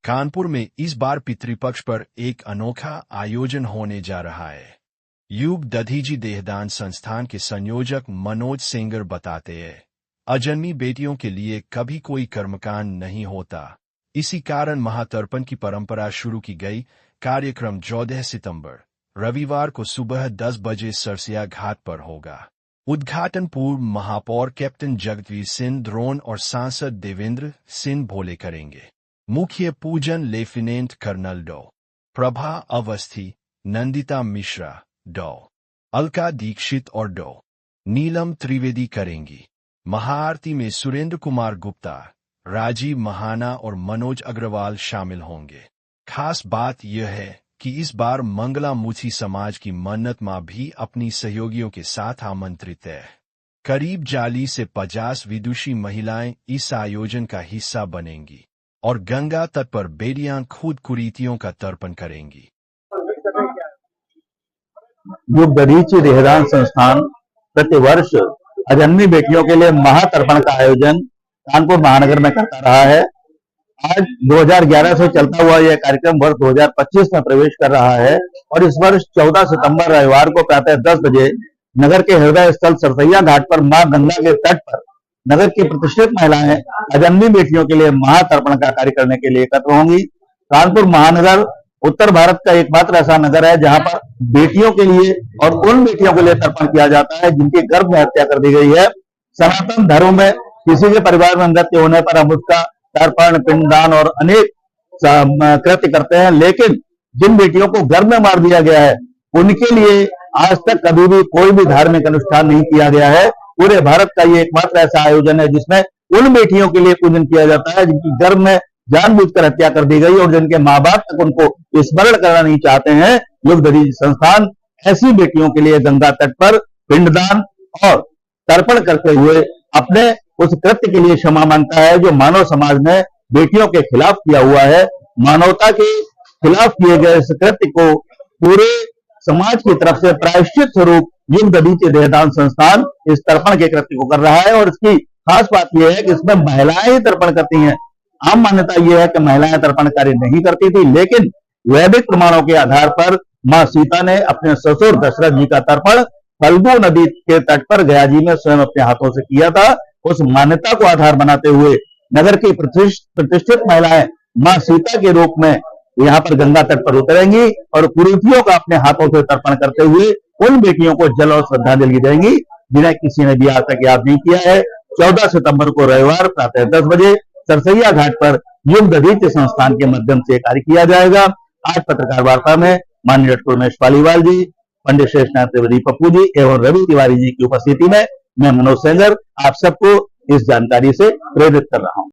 कानपुर में इस बार पितृपक्ष पर एक अनोखा आयोजन होने जा रहा है। युग दधीजी देहदान संस्थान के संयोजक मनोज सेंगर बताते हैं, अजन्मी बेटियों के लिए कभी कोई कर्मकांड नहीं होता। इसी कारण महातर्पण की परंपरा शुरू की गई। कार्यक्रम 14 सितंबर रविवार को सुबह 10 बजे सरसिया घाट पर होगा। उद्घाटन पूर्व महापौर कैप्टन जगतवीर सिंह ड्रोन और सांसद देवेंद्र सिंह भोले करेंगे। मुख्य पूजन लेफ्टिनेंट कर्नल डॉ. प्रभा अवस्थी, नंदिता मिश्रा, डॉ. अलका दीक्षित और डॉ. नीलम त्रिवेदी करेंगी। महाआरती में सुरेंद्र कुमार गुप्ता, राजीव महाना और मनोज अग्रवाल शामिल होंगे। खास बात यह है कि इस बार मंगला मुथी समाज की मन्नत मां भी अपनी सहयोगियों के साथ आमंत्रित है। करीब 40 से 50 विदुषी महिलाएं इस आयोजन का हिस्सा बनेंगी और गंगा तट पर बेटियां खुद कुरीतियों का तर्पण करेंगी। युग दधीची देहदान संस्थान प्रतिवर्ष अजन्मी बेटियों के लिए महातर्पण का आयोजन कानपुर महानगर में करता रहा है। आज 2011 से चलता हुआ यह कार्यक्रम वर्ष 2025 में प्रवेश कर रहा है और इस वर्ष 14 सितंबर रविवार को प्रातः 10 बजे नगर के हृदय स्थल सरसैया घाट पर मां गंगा के तट पर नगर की प्रतिष्ठित महिलाएं अजन्मी बेटियों के लिए महातर्पण का कार्य करने के लिए एकत्र होंगी। कानपुर महानगर उत्तर भारत का एकमात्र ऐसा नगर है जहां पर बेटियों के लिए और उन बेटियों के लिए तर्पण किया जाता है जिनकी गर्भ में हत्या कर दी गई है। सनातन धर्म में किसी के परिवार में मृत्यु होने पर हम उसका तर्पण, पिंडदान और अनेक कृत्य करते हैं, लेकिन जिन बेटियों को गर्भ में मार दिया गया है उनके लिए आज तक कभी भी कोई भी धार्मिक अनुष्ठान नहीं किया गया है। पूरे भारत का ये एकमात्र ऐसा आयोजन है जिसमें उन बेटियों के लिए पूजन किया जाता है जिनकी गर्भ में जानबूझकर हत्या कर दी गई और जिनके माँ बाप तक उनको स्मरण करना नहीं चाहते हैं। युग दधीची संस्थान ऐसी बेटियों के लिए गंगा तट पर पिंडदान और तर्पण करते हुए अपने उस कृत्य के लिए क्षमा मांगता है जो मानव समाज ने बेटियों के खिलाफ किया हुआ है। मानवता के खिलाफ किए गए इस कृत्य को पूरे समाज की तरफ से प्रायश्चित स्वरूप युग दधीची देहदान संस्थान इस तर्पण के कृत्य को कर रहा है और इसकी खास बात यह है कि इसमें महिलाएं ही तर्पण करती हैं। आम मान्यता यह है कि महिलाएं तर्पण कार्य नहीं करती थी, लेकिन वैदिक प्रमाणों के आधार पर मां सीता ने अपने ससुर दशरथ जी का तर्पण फल्गु नदी के तट पर गया जी में स्वयं अपने हाथों से किया था। उस मान्यता को आधार बनाते हुए नगर की प्रतिष्ठित महिलाएं मां सीता के रूप में यहाँ पर गंगा तट पर उतरेंगी और कुरीतियों का अपने हाथों से तर्पण करते हुए उन बेटियों को जल और श्रद्धांजलि देंगी जिन्हें किसी ने भी आज तक याद नहीं किया है। 14 सितंबर को रविवार प्रातः 10 बजे सरसैया घाट पर युग दधीची संस्थान के माध्यम से कार्य किया जाएगा। आज पत्रकार वार्ता में माननीय डॉ. उमेश पालीवाल जी, पंडित शेषनाथ त्रिवेदी पप्पू जी एवं रवि तिवारी जी की उपस्थिति में मैं मनोज सेंगर आप सबको इस जानकारी से प्रेरित कर रहा हूं।